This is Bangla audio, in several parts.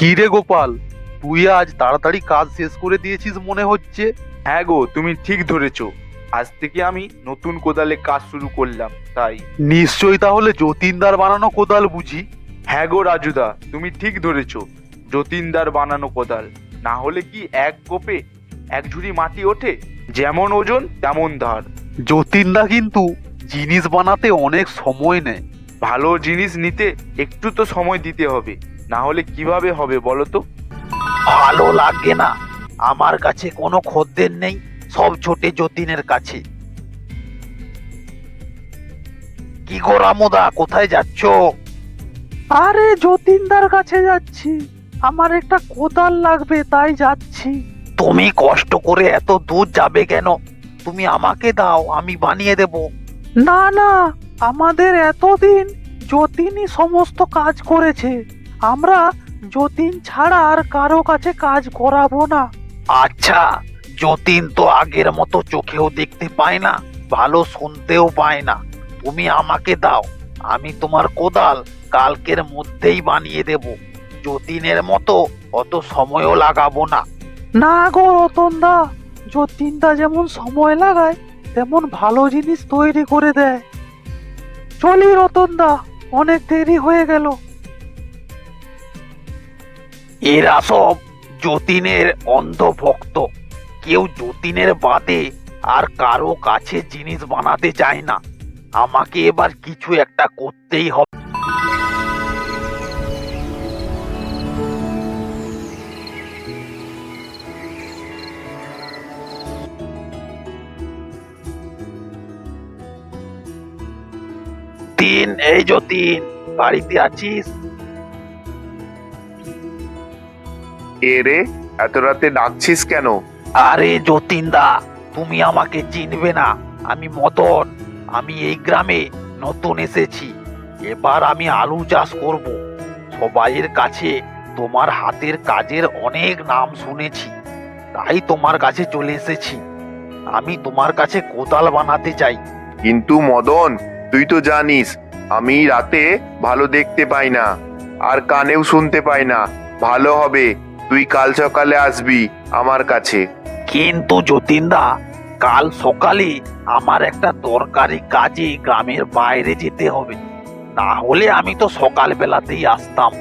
কি রে গোপাল, তুই আজ তাড়াতাড়ি কাজ শেষ করে দিয়েছিস মনে হচ্ছে। হ্যাঁ গো, তুমি ঠিক ধরেছো। আজ থেকে আমি নতুন কোদালে কাজ শুরু করলাম তাই। নিশ্চয়ই তাহলে যতীনদার বানানো কোদাল বুঝি। হ্যাঁ গো রাজুদা, তুমি ঠিক ধরেছো। যতীনদার বানানো কোদাল। না হলে কি এক কোপে এক ঝুড়ি মাটি ওঠে? যেমন ওজন তেমন ধার। যতীনদা কিন্তু জিনিস বানাতে অনেক সময় নেয়। ভালো জিনিস নিতে একটু তো সময় দিতে হবে, না হলে কিভাবে হবে বলো তো? ভালো লাগে না, আমার কাছে কোনো খদ্দের নেই, সব ছোটে যতীনের কাছে। কি গো রামুদা, কোথায় যাচ্ছ? আরে যতীনদার কাছে যাচ্ছি, আমার একটা কোদাল লাগবে তাই যাচ্ছি। তুমি কষ্ট করে এত দূর যাবে কেন? তুমি আমাকে দাও, আমি বানিয়ে দেব। না না, আমাদের এতদিন যতীনই সমস্ত কাজ করেছে, আমরা যতীন ছাড়া আর কারো কাছে কাজ করাবো না। আচ্ছা, যতীন তো আগের মতো চোখেও দেখতে পায় না, ভালো শুনতেও পায় না। তুমি আমাকে দাও, আমি তোমার কোদাল কালকের মধ্যেই বানিয়ে দেব। যতীনের মতো অত সময়ও লাগাবো না। না গো রতনদা, যতীনদা যেমন সময় লাগায় তেমন ভালো জিনিস তৈরি করে দেয়। চলি রতনদা, অনেক দেরি হয়ে গেল। এরা সব যতীনের অন্ধ ভক্ত। কেউ যতীনের বাদে আর কারো কাছে জিনিস বানাতে চায় না। আমাকে এবার কিছু একটা করতেই হবে। এই যতীন, বাড়িতে আছিস? এ রে, এত রাতে ডাকছিস কেন? আরে যতীন দা, তুমি আমাকে চিনবে না, আমি মদন। আমি এই গ্রামে নতুন এসেছি। এবার আমি আলু চাষ করব। সবাইয়ের কাছে তোমার হাতের কাজের অনেক নাম শুনেছি, তাই তোমার কাছে চলে এসেছি। আমি তোমার কাছে কোদাল বানাতে চাই। কিন্তু মদন, তুই তো জানিস আমি রাতে ভালো দেখতে পাই না, আর কানেও শুনতে পাই না। ভালো হবে তুই কাল সকালে আসবি আমার কাছে। কিন্তু যতীন দা, কাল সকালে আমার একটা দরকারি কাজে গ্রামের বাইরে যেতে হবে। না হলে আমি তো সকাল বেলাতেই আসতাম,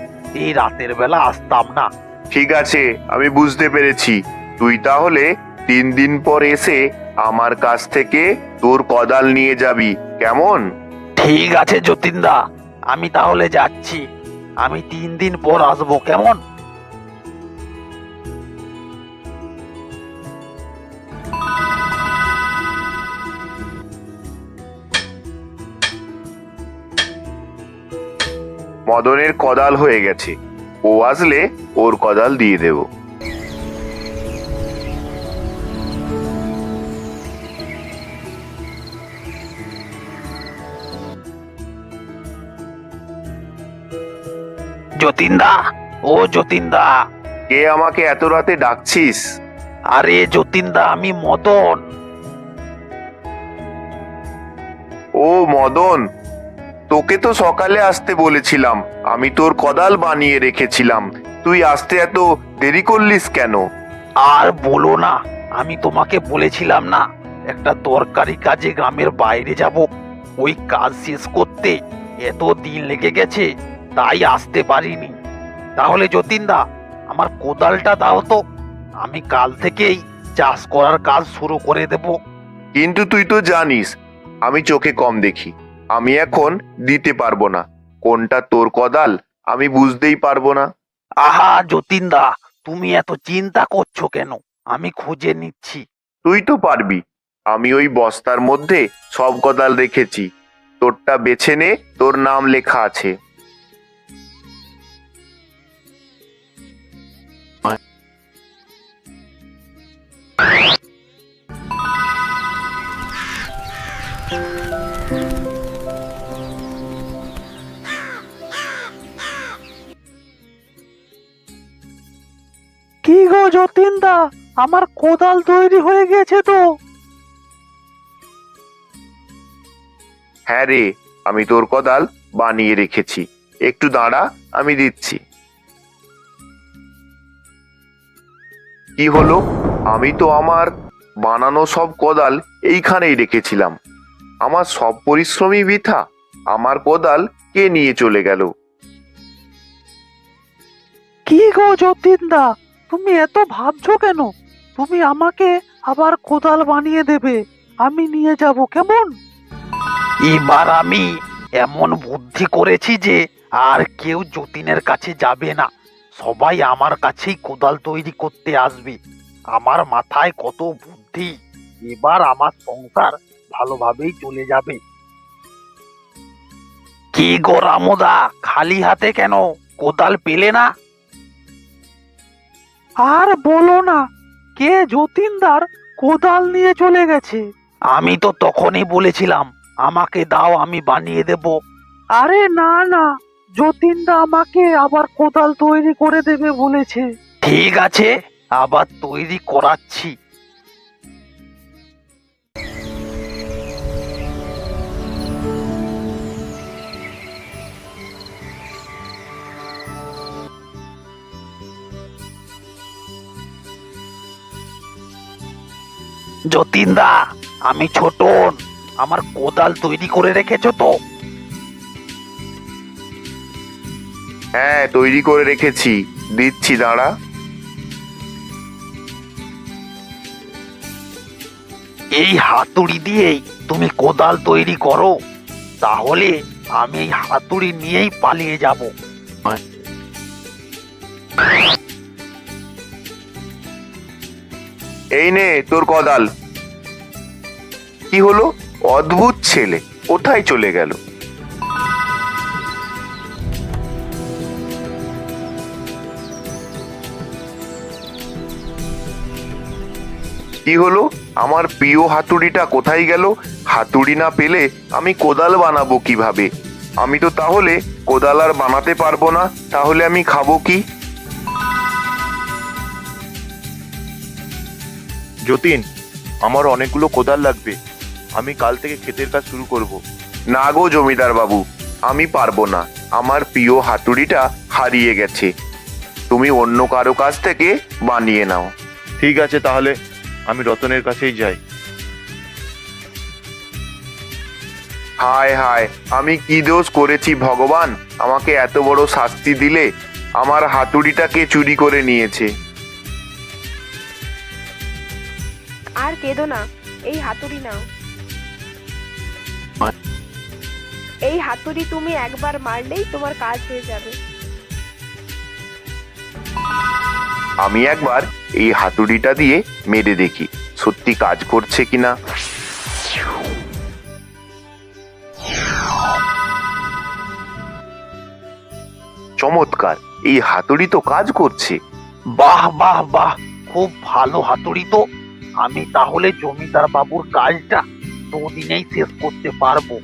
এই রাতের বেলা আসতাম না। ঠিক আছে, আমি বুঝতে পেরেছি। তুই তাহলে 3 দিন পর এসে আমার কাছ থেকে তোর কোদাল নিয়ে যাবি, কেমন? ঠিক আছে যতীন দা, আমি তাহলে যাচ্ছি। আমি 3 দিন পর আসবো, কেমন? মদনের কোদাল হয়ে গেছে, ও আসলে ওর কোদাল দিয়ে দেব। যতীন দা, ও যতীন দা। কে আমাকে এত রাতে ডাকছিস? আরে যতীন দা, আমি মদন। ও মদন, তোকে তো সকালে আসতে বলেছিলাম, আমি তোর কোদাল বানিয়ে রেখেছিলাম। তুই আসতে এত দেরি করলিস কেন? আর বলো না, আমি তোমাকে বলেছিলাম না একটা দরকারি কাজে গ্রামের বাইরে যাব। ওই কাজ শেষ করতে এত দিন লেগে গেছে, তাই আসতে পারিনি। তাহলে যতীন দা, আমার কোদালটা দাও তো, আমি কাল থেকেই চাষ করার কাজ শুরু করে দেব। কিন্তু তুই তো জানিস আমি চোখে কম দেখি, আমি এখন দিতে পারবো না। কোনটা তোর কোদাল আমি বুঝতেই পারবো না। আহা যতীন দা, তুমি এত চিন্তা করছো কেন? আমি খুঁজে নিচ্ছি। তুই তো পারবি, আমি ওই বস্তার মধ্যে সব কোদাল রেখেছি। তোরটা বেছে নে, তোর নাম লেখা আছে। কি গো যতীনদা, আমার কোদাল তৈরি হয়ে গেছে তো? হ্যাঁ রে, আমি তোর কোদাল বানিয়ে রেখেছি। একটু দাঁড়া, আমি দিচ্ছি। কি হলো? আমি তো আমার বানানো সব কোদাল এইখানেই রেখেছিলাম। আমার সব পরিশ্রমই বৃথা। আমার কোদাল কে নিয়ে চলে গেল? কি গো যতীনদা, তুমি এত ভাবছো কেন? তুমি আমাকে আবার কোদাল বানিয়ে দেবে, আমি নিয়ে যাব, কেমন? এবার আমি এমন বুদ্ধি করেছি যে আর কেউ যতীনের কাছে যাবে না, সবাই আমার কাছেই কোদাল তৈরি করতে আসবে। আমার মাথায় কত বুদ্ধি, এবার আমার সংসার ভালোভাবেই চলে যাবে। কি গো রামুদা, খালি হাতে কেন? কোদাল পেলে না? আর বলো না, কে যতীনদার কোদাল নিয়ে চলে গেছে। আমি তো তখনই বলেছিলাম আমাকে দাও, আমি বানিয়ে দেব। আরে না না, যতীনদা আমাকে আবার কোদাল তৈরি করে দেবে বলেছে। ঠিক আছে, আবার তৈরি করাচ্ছি। যতীনদা, আমি ছোটন, আমার কোদাল তৈরি করে রেখেছো তো? হ্যাঁ, তৈরি করে রেখেছি, দিচ্ছি, দাঁড়া। এই হাতুড়ি দিয়েই তুমি কোদাল তৈরি করো, তাহলে আমি এই হাতুড়ি নিয়েই পালিয়ে যাব। এই নে তোর কোদাল। কি হলো? অদ্ভুত ছেলে, কোথায় চলে গেল? কি হলো? আমার প্রিয় হাতুড়িটা কোথায় গেল? হাতুড়ি না পেলে আমি কোদাল বানাবো কিভাবে? আমি তো তাহলে কোদাল আর বানাতে পারবো না। তাহলে আমি খাবো কি? যতীন, আমার অনেকগুলো কোদাল লাগবে। আমি কাল থেকে ক্ষেতের কাজ শুরু করব। না গো জমিদার বাবু, আমি পারবো না। আমার প্রিয় হাতুড়িটা হারিয়ে গেছে। তুমি অন্য কারো কাছ থেকে বানিয়ে নাও। ঠিক আছে, তাহলে আমি রতনের কাছেই যাই। হায় হায়, আমি কি দোষ করেছি ভগবান? আমাকে এত বড় শাস্তি দিলে। আমার হাতুড়িটাকে চুরি করে নিয়েছে। আর কেঁদো না, এই হাতুড়ি নাও। এই হাতুড়ি তুমি একবার মারলেই তোমার কাজ হয়ে যাবে। আমি একবার এই হাতুড়িটা দিয়ে মেরে দেখি সত্যি কাজ করছে কিনা। চমৎকার, এই হাতুড়ি তো কাজ করছে। বাহ বাহ বাহ, খুব ভালো হাতুড়ি তো। আমি তাহলে জমিদার বাবুর কাজটা দুদিনেই শেষ করতে পারবো।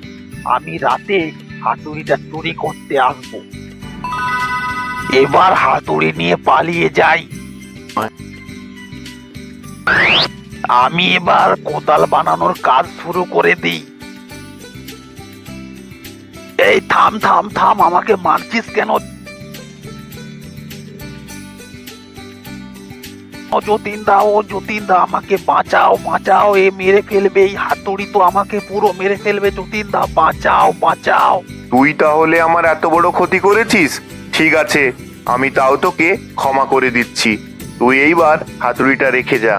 আমি রাতে হাতুড়িটা চুরি করতে আসবো। এবার হাতুড়ি নিয়ে পালিয়ে যাই। আমি এবার কোদাল বানানোর কাজ শুরু করে দিই। এই থাম থাম থাম, আমাকে মারছিস কেন? ও যতীনদা, ও যতীনদা, আমাকে বাঁচাও বাঁচাও, এ মেরে ফেলবে, এই হাতুড়ি তো আমাকে পুরো মেরে ফেলবে। যতীনদা, বাঁচাও বাঁচাও। তুই তাহলে আমার এত বড় ক্ষতি করেছিস? ঠিক আছে, আমি তাও তোকে ক্ষমা করে দিচ্ছি। তুই এইবার হাতুড়িটা রেখে যা।